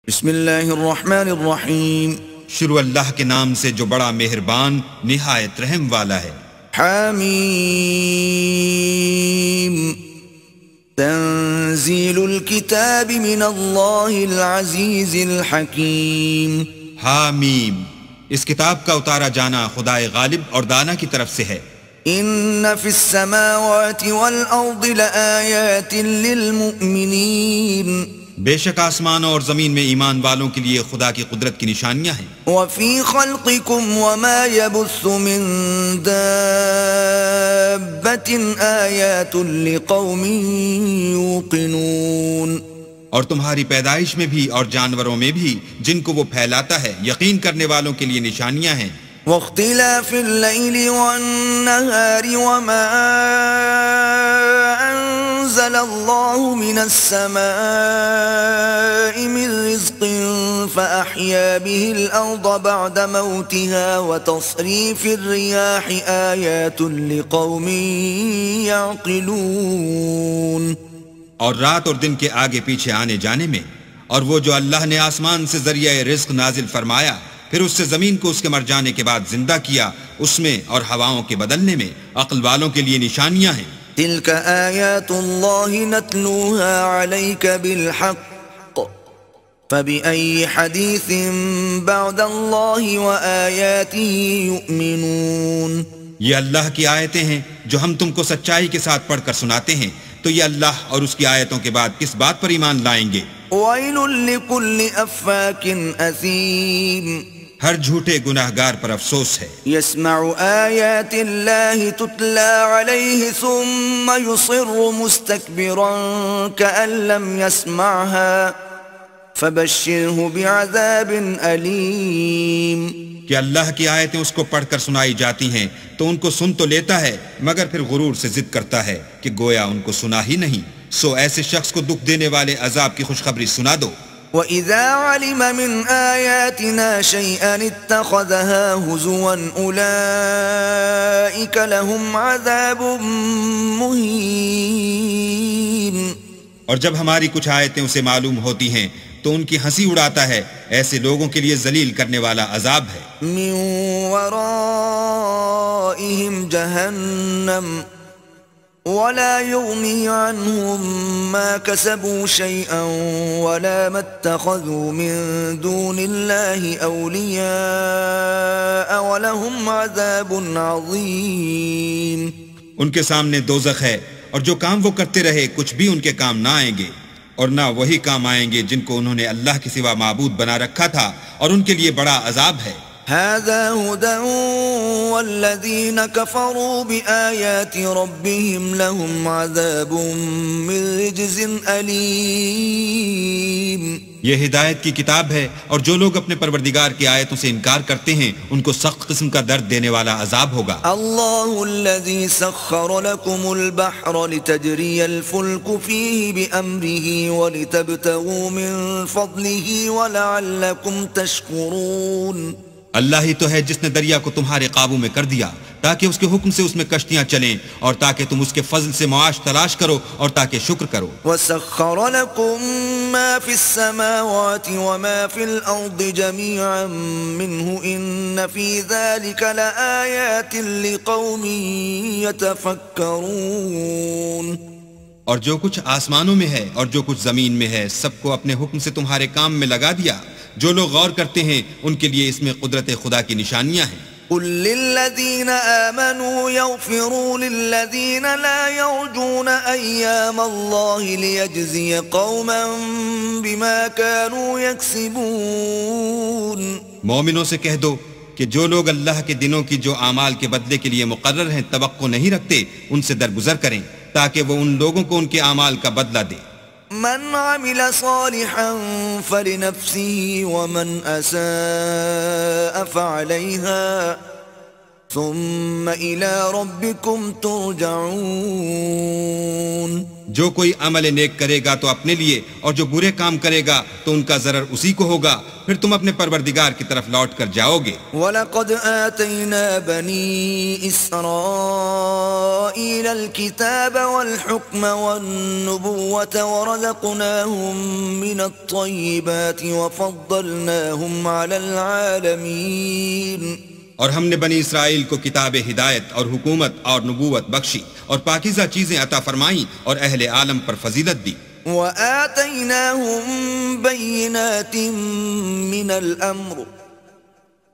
بسم اللہ الرحمن الرحیم شروع اللہ کے نام سے جو بڑا مہربان نہایت رحم والا ہے۔ حامیم تنزیل الکتاب من اللہ العزیز الحکیم۔ حامیم، اس کتاب کا اتارا جانا خدائے غالب اور دانا کی طرف سے ہے۔ ان فی السماوات والارض لآیات للمؤمنین، بے شک آسمانوں اور زمین میں ایمان والوں کے لیے خدا کی قدرت کی نشانیاں ہیں۔ وفی خلقکم وما يبث من دابۃ آیات لقوم یوقنون، اور تمہاری پیدائش میں بھی اور جانوروں میں بھی جن کو وہ پھیلاتا ہے یقین کرنے والوں کے لیے نشانیاں ہیں۔ واختلاف اللیل والنہار وما انزل اللہ من السماء من رزق فأحیا به الارض بعد موتها وتصریف الریاح آیات لقوم یعقلون۔ اور رات اور دن کے آگے پیچھے آنے جانے میں، اور وہ جو اللہ نے آسمان سے ذریعہ رزق نازل فرمایا پھر اس سے زمین کو اس کے مر جانے کے بعد زندہ کیا، اس میں اور ہواؤں کے بدلنے میں عقل والوں کے لیے نشانیاں ہیں۔ تلک آیات اللہ نتلوها علیک بالحق فبأي حدیث بعد اللہ وآیاته یؤمنون۔ یہ اللہ کی آیتیں ہیں جو ہم تم کو سچائی کے ساتھ پڑھ کر سناتے ہیں، تو یہ اللہ اور اس کی آیتوں کے بعد کس بات پر ایمان لائیں گے؟ ویل لکل افاک اثیم، ہر جھوٹے گناہگار پر افسوس ہے۔ یسمع آیات اللہ تتلی علیہ ثم یصر مستکبرا کأن لم یسمعها فبشرہ بعذاب علیم۔ کہ اللہ کی آیتیں اس کو پڑھ کر سنائی جاتی ہیں تو ان کو سن تو لیتا ہے مگر پھر غرور سے ضد کرتا ہے کہ گویا ان کو سنا ہی نہیں، سو ایسے شخص کو دکھ دینے والے عذاب کی خوشخبری سنا دو۔ وَإِذَا عَلِمَ مِنْ آيَاتِنَا شَيْئًا اتَّخَذَهَا هُزُوًا أُولَئِكَ لَهُمْ عَذَابٌ مُهِينٌ۔ اور جب ہماری کچھ آیتیں اسے معلوم ہوتی ہیں تو ان کی ہنسی اڑاتا ہے، ایسے لوگوں کے لیے ذلیل کرنے والا عذاب ہے۔ مِنْ وَرَائِهِمْ جَهَنَّمُ وَلَا يُغْنِي عَنْهُمْ مَا كَسَبُوا شَيْئًا وَلَا مَا اتَّخَذُوا مِنْ دُونِ اللَّهِ أَوْلِيَاءَ وَلَهُمْ عَذَابٌ عَظِيمٌ۔ ان کے سامنے دوزخ ہے، اور جو کام وہ کرتے رہے کچھ بھی ان کے کام نہ آئیں گے، اور نہ وہی کام آئیں گے جن کو انہوں نے اللہ کے سوا معبود بنا رکھا تھا، اور ان کے لیے بڑا عذاب ہے۔ هذا هدى والذين كفروا بآيات ربهم لهم عذاب من رجز أليم۔ یہ ہدایت کی کتاب ہے، اور جو لوگ اپنے پروردگار کی آیتوں سے انکار کرتے ہیں ان کو سخت قسم کا درد دینے والا عذاب ہوگا۔ اللہ الذي سخر لكم البحر لتجري الفلك فيه بأمره ولتبتغوا من فضله ولعلكم تشكرون۔ اللہ ہی تو ہے جس نے دریا کو تمہارے قابو میں کر دیا تاکہ اس کے حکم سے اس میں کشتیاں چلیں، اور تاکہ تم اس کے فضل سے معاش تلاش کرو اور تاکہ شکر کرو۔ وَسَخَّرَ لَكُم مَّا فِي السَّمَاوَاتِ وَمَا فِي الْأَرْضِ جَمِيعًا مِّنْهُ إِنَّ فِي ذَلِكَ لَآيَاتٍ لِقَوْمٍ يَتَفَكَّرُونَ۔ اور جو کچھ آسمانوں میں ہے اور جو کچھ زمین میں ہے سب کو اپنے حکم سے تمہارے کام میں لگا دیا، جو لوگ غور کرتے ہیں ان کے لیے اس میں قدرت خدا کی نشانیاں ہیں۔ قُل لِّلَّذِينَ آمَنُوا يَغْفِرُوا لِلَّذِينَ لَا يَرْجُونَ أَيَّامَ اللَّهِ لِيَجْزِيَ قَوْمًا بِمَا كَانُوا يَكْسِبُونَ۔ مومنوں سے کہہ دو کہ جو لوگ اللہ کے دنوں کی جو اعمال کے بدلے کے لیے مقرر ہیں توقع نہیں رکھتے ان سے درگزر کریں تاکہ وہ ان لوگوں کو ان کے اعمال کا بدلہ دے۔ من عمل صالحا فلنفسه ومن اساء فعليها ثم الى ربكم ترجعون۔ جو کوئی عمل نیک کرے گا تو اپنے لیے، اور جو برے کام کرے گا تو ان کا ضرر اسی کو ہوگا، پھر تم اپنے پروردگار کی طرف لوٹ کر جاؤ گے۔ وَلَقَدْ آتَيْنَا بَنِي إِسْرَائِيلَ الْكِتَابَ وَالْحُكْمَ وَالنُّبُوَّةَ وَرَزَقْنَاهُم مِّنَ الطَّيِّبَاتِ وَفَضَّلْنَاهُمْ عَلَى الْعَالَمِينَ۔ اور ہم نے بنی اسرائیل کو کتاب ہدایت اور حکومت اور نبوت بخشی اور پاکیزہ چیزیں عطا فرمائیں اور اہل عالم پر فضیلت دی۔ وَآتَيْنَاهُم بَيِّنَاتٍ مِّنَ الْأَمْرِ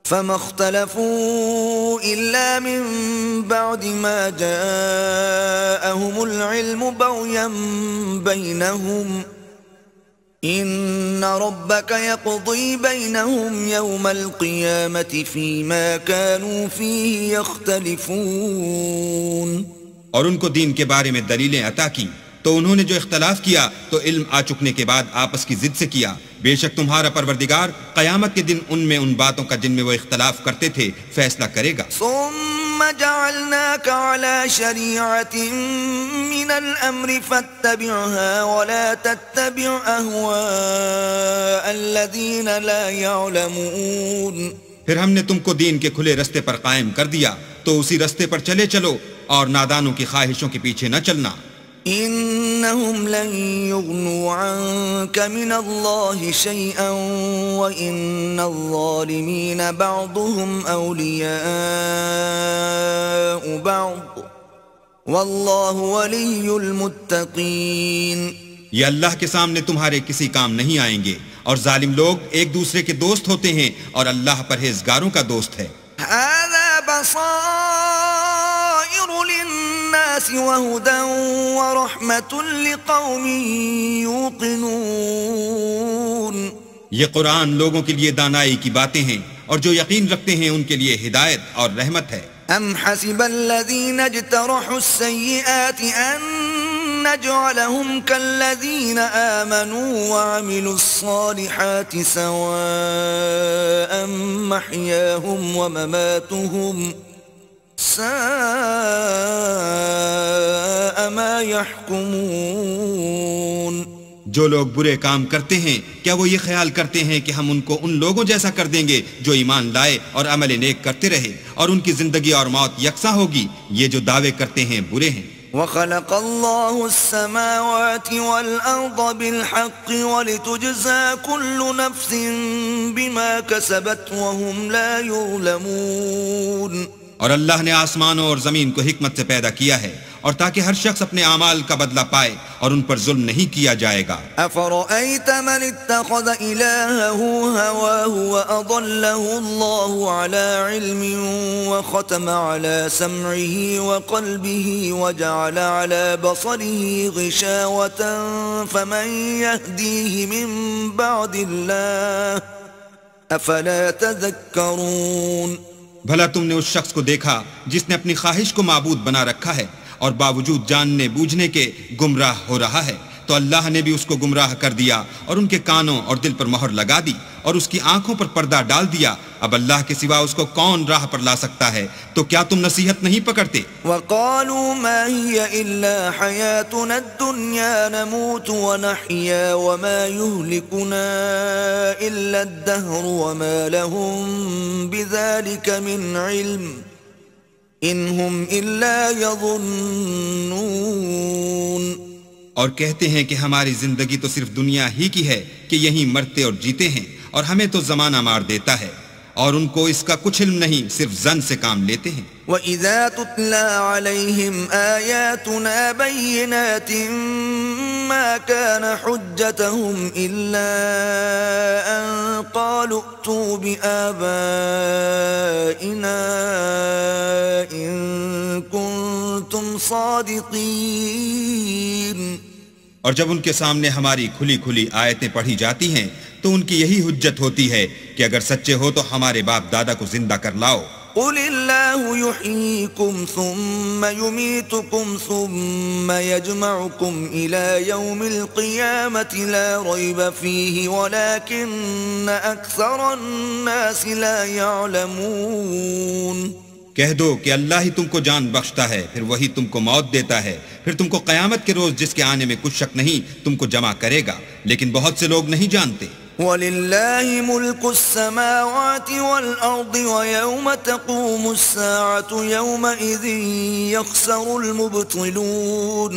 فَمَا اخْتَلَفُوا إِلَّا مِن بَعْدِ مَا جَاءَهُمُ الْعِلْمُ بَغْيًا بَيْنَهُمْ إِنَّ رَبَّكَ يَقْضِي بَيْنَهُمْ يَوْمَ الْقِيَامَةِ فِيمَا كَانُوا فِيهِ يَخْتَلِفُونَ۔ اور ان کو دین کے بارے میں دلیلیں عطا کی تو انہوں نے جو اختلاف کیا تو علم آ چکنے کے بعد آپس کی ضد سے کیا۔ بے شک تمہارا پروردگار قیامت کے دن ان میں ان باتوں کا جن میں وہ اختلاف کرتے تھے فیصلہ کرے گا۔ ثم جعلناك على شريعة من الأمر فاتبعها ولا تتبع أهواء الذين لا يعلمون۔ پھر ہم نے تم کو دین کے کھلے رستے پر قائم کر دیا تو اسی رستے پر چلے چلو اور نادانوں کی خواہشوں کے پیچھے نہ چلنا۔ إنهم لن يغنوا عنك من الله شيئا وإن الظالمين بعضهم أولياء بعض والله ولي المتقين۔ یہ اللہ کے سامنے تمہارے کسی کام نہیں آئیں گے، اور ظالم لوگ ایک دوسرے کے دوست ہوتے ہیں اور اللہ پرہیزگاروں کا دوست ہے۔ هذا بصائر للناس وهدى ورحمة لقوم يوقنون۔ یہ قرآن لوگوں کے لیے دانائی کی باتیں ہیں، اور جو یقین رکھتے ہیں ان کے لیے ہدایت اور رحمت ہے۔ أم حسب الذين اجترحوا السيئات أن نجعلهم كالذين آمنوا وعملوا الصالحات سواء محياهم ومماتهم ساء ما يحكمون۔ جو لوگ برے کام کرتے ہیں کیا وہ یہ خیال کرتے ہیں کہ ہم ان کو ان لوگوں جیسا کر دیں گے جو ایمان لائے اور عمل نیک کرتے رہے اور ان کی زندگی اور موت یکساں ہوگی؟ یہ جو دعوے کرتے ہیں برے ہیں۔ وَخَلَقَ اللَّهُ السَّمَاوَاتِ وَالْأَرْضَ بِالْحَقِّ وَلِتُجْزَى كُلُّ نَفْسٍ بِمَا كَسَبَتْ وَهُمْ لَا يُظْلَمُونَ۔ اور اللہ نے آسمانوں اور زمین کو حکمت سے پیدا کیا ہے اور تاکہ ہر شخص اپنے اعمال کا بدلہ پائے اور ان پر ظلم نہیں کیا جائے گا۔ أَفَرَأَيْتَ مَنِ اتَّخَذَ إِلَٰهَهُ هَوَاهُ وَأَضَلَّهُ اللَّهُ عَلَىٰ عِلْمٍ وَخَتَمَ عَلَىٰ سَمْعِهِ وَقَلْبِهِ وَجَعَلَ عَلَىٰ بَصَرِهِ غِشَاوَةً فَمَن يَهْدِيهِ مِن بَعْدِ اللَّهِ أَفَلَا تَذَكَّرُونَ۔ بھلا تم نے اس شخص کو دیکھا جس نے اپنی خواہش کو معبود بنا رکھا ہے اور باوجود جاننے بوجھنے کے گمراہ ہو رہا ہے، تو اللہ نے بھی اس کو گمراہ کر دیا اور ان کے کانوں اور دل پر مہر لگا دی اور اس کی آنکھوں پر پردہ ڈال دیا۔ اب اللہ کے سوا اس کو کون راہ پر لا سکتا ہے؟ تو کیا تم نصیحت نہیں پکڑتے؟ وَقَالُوا مَا هِيَ إِلَّا حَيَاتُنَا الدُّنْيَا نَمُوتُ وَنَحْيَا وَمَا يُهْلِكُنَا إِلَّا الدَّهْرُ وَمَا لَهُم بِذَلِكَ مِنْ عِلْمٍ إِنْ هُمْ إِلَّا يَظُنُّونَ۔ اور کہتے ہیں کہ ہماری زندگی تو صرف دنیا ہی کی ہے کہ یہیں مرتے اور جیتے ہیں، اور ہمیں تو زمانہ مار دیتا ہے، اور ان کو اس کا کچھ علم نہیں، صرف ظن سے کام لیتے ہیں۔ وَإِذَا تُتْلَى عَلَيْهِمْ آيَاتُنَا بَيِّنَاتٍ مَا كَانَ حُجَّتَهُمْ إِلَّا أَن قَالُوا ائْتُوا بِآبَائِنَا إِن كُنتُمْ صَادِقِينَ۔ اور جب ان کے سامنے ہماری کھلی کھلی آیتیں پڑھی جاتی ہیں تو ان کی یہی حجت ہوتی ہے کہ اگر سچے ہو تو ہمارے باپ دادا کو زندہ کر لاؤ۔ قُلِ اللَّهُ يُحْيِيكُمْ ثُمَّ يُمِيتُكُمْ ثُمَّ يَجْمَعُكُمْ إِلَى يَوْمِ الْقِيَامَةِ لَا رَيْبَ فِيهِ وَلَكِنَّ أَكْثَرَ النَّاسِ لَا يَعْلَمُونَ۔ کہہ دو کہ اللہ ہی تم کو جان بخشتا ہے، پھر وہی تم کو موت دیتا ہے، پھر تم کو قیامت کے روز جس کے آنے میں کچھ شک نہیں تم کو جمع کرے گا، لیکن بہت سے لوگ نہیں جانتے۔ وَلِلَّهِ مُلْكُ السَّمَاوَاتِ وَالْأَرْضِ وَيَوْمَ تَقُومُ السَّاعَةُ يَوْمَئِذٍ يَخْسَرُ الْمُبْطِلُونَ،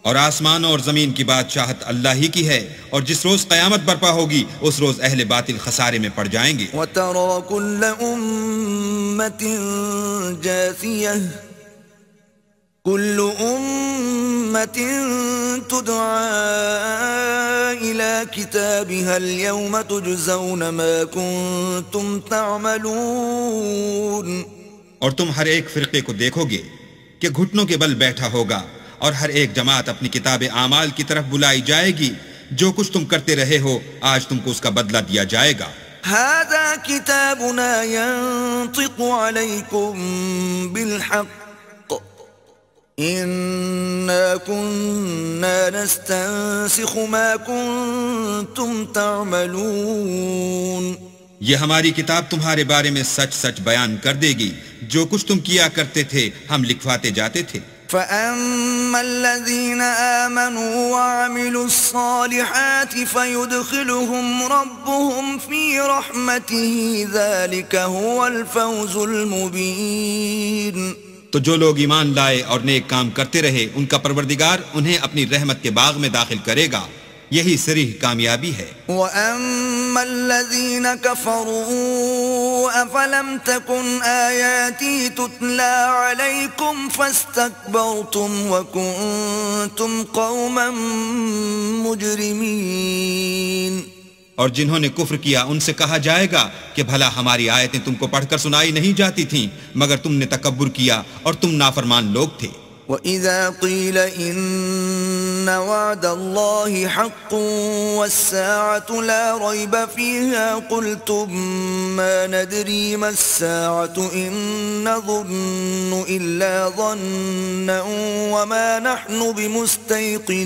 اور آسمان اور زمین کی بادشاہت اللہ ہی کی ہے، اور جس روز قیامت برپا ہوگی اس روز اہل باطل خسارے میں پڑ جائیں گے۔ وَتَرَى كُلَّ أُمَّةٍ جَاثِيَةً كُلُّ أُمَّةٍ تُدْعَى إِلَى كِتَابِهَا الْيَوْمَ تُجْزَوْنَ مَا كُنتُمْ تَعْمَلُونَ، اور تم ہر ایک فرقے کو دیکھو گے کہ گھٹنوں کے بل بیٹھا ہوگا، اور ہر ایک جماعت اپنی کتاب اعمال کی طرف بلائی جائے گی، جو کچھ تم کرتے رہے ہو آج تم کو اس کا بدلہ دیا جائے گا۔ هذا كتابنا ينطق عليكم بالحق إنا كنا نستنسخ ما كنتم تعملون، یہ ہماری کتاب تمہارے بارے میں سچ سچ بیان کر دے گی، جو کچھ تم کیا کرتے تھے ہم لکھواتے جاتے تھے۔ فَأَمَّا الَّذِينَ آمَنُوا وَعَمِلُوا الصَّالِحَاتِ فَيُدْخِلُهُمْ رَبُّهُمْ فِي رَحْمَتِهِ ذَلِكَ هُوَ الْفَوْزُ الْمُبِينُ، تو جو لوگ ایمان لائے اور نیک کام کرتے رہے ان کا پروردگار انہیں اپنی رحمت کے باغ میں داخل کرے گا، یہی صریح کامیابی ہے۔ وَأَمَّا الَّذِينَ كَفَرُوا أَفَلَمْ تَكُنْ آيَاتِي تُتْلَى عَلَيْكُمْ فَاسْتَكْبَرْتُمْ وَكُنْتُمْ قَوْمًا مُجْرِمِينَ، اور جنہوں نے کفر کیا ان سے کہا جائے گا کہ بھلا ہماری آیتیں تم کو پڑھ کر سنائی نہیں جاتی تھیں، مگر تم نے تکبر کیا اور تم نافرمان لوگ تھے۔ وَإِذَا قِيلَ إِنَّ وَعْدَ اللَّهِ حَقٌّ وَالسَّاعَةُ لَا رَيْبَ فِيهَا قُلْتُمْ مَا نَدْرِي مَا السَّاعَةُ إِن نَّظُنُّ إِلَّا ظَنًّا وَمَا نَحْنُ بِمُسْتَيْقِنِينَ،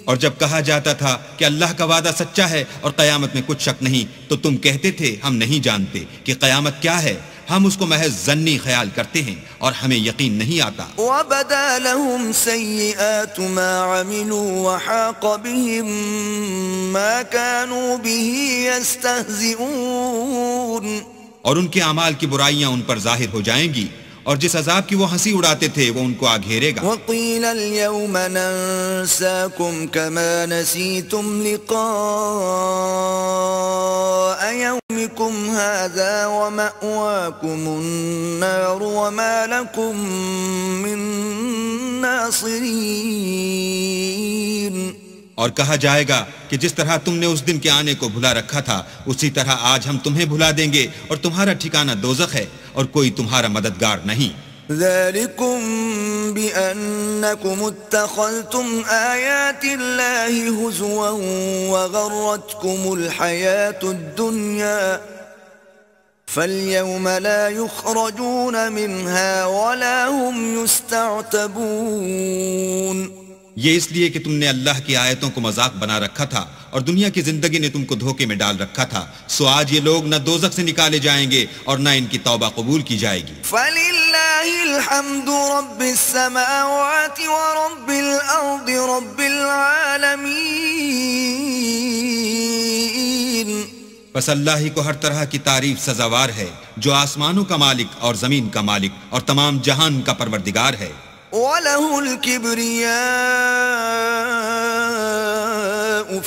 اور جب کہا جاتا تھا کہ اللہ کا وعدہ سچا ہے اور قیامت میں کچھ شک نہیں تو تم کہتے تھے ہم نہیں جانتے کہ قیامت کیا ہے، ہم اس کو محض ظنی خیال کرتے ہیں اور ہمیں یقین نہیں آتا۔ وَبَدَا لَهُمْ سَيِّئَاتُ مَا عَمِلُوا وَحَاقَ بِهِمْ مَا كَانُوا بِهِ يَسْتَهْزِئُونَ، اور ان کے اعمال کی برائیاں ان پر ظاہر ہو جائیں گی، اور جس عذاب کی وہ ہنسی اڑاتے تھے وہ ان کو آ گھیرے گا۔ وَقِيلَ الْيَوْمَ نَنسَاكُمْ كَمَا نَسِيتُمْ لِقَاءَ يَوْمِكُمْ هَذَا وَمَأْوَاكُمُ النَّارُ وَمَا لَكُمْ مِن نَاصِرِينَ، اور کہا جائے گا کہ جس طرح تم نے اس دن کے آنے کو بھلا رکھا تھا اسی طرح آج ہم تمہیں بھلا دیں گے، اور تمہارا ٹھکانہ دوزخ ہے اور کوئی تمہارا مددگار نہیں۔ ذَلِكُمْ بِأَنَّكُمُ اتَّخَذْتُمْ آيَاتِ اللَّهِ هُزُوًا وَغَرَّتْكُمُ الْحَيَاةُ الدُّنْيَا فَالْيَوْمَ لَا يُخْرَجُونَ مِنْهَا وَلَا هُمْ يُسْتَعْتَبُونَ، یہ اس لیے کہ تم نے اللہ کی آیتوں کو مذاق بنا رکھا تھا اور دنیا کی زندگی نے تم کو دھوکے میں ڈال رکھا تھا، سو آج یہ لوگ نہ دوزخ سے نکالے جائیں گے اور نہ ان کی توبہ قبول کی جائے گی۔ فَلِلَّهِ الْحَمْدُ رَبِّ السَّمَاوَاتِ وَرَبِّ الْأَرْضِ رَبِّ الْعَالَمِينَ، بس اللہ ہی کو ہر طرح کی تعریف سزاوار ہے، جو آسمانوں کا مالک اور زمین کا مالک اور تمام جہان کا پروردگار ہے۔ وَلَهُ الْكِبْرِيَاءُ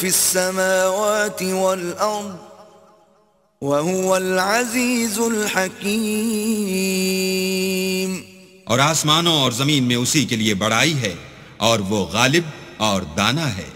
فِي السَّمَاوَاتِ وَالْأَرْضِ وَهُوَ الْعَزِيزُ الْحَكِيمُ، اور آسمانوں اور زمین میں اسی کے لیے بڑائی ہے اور وہ غالب اور دانا ہے۔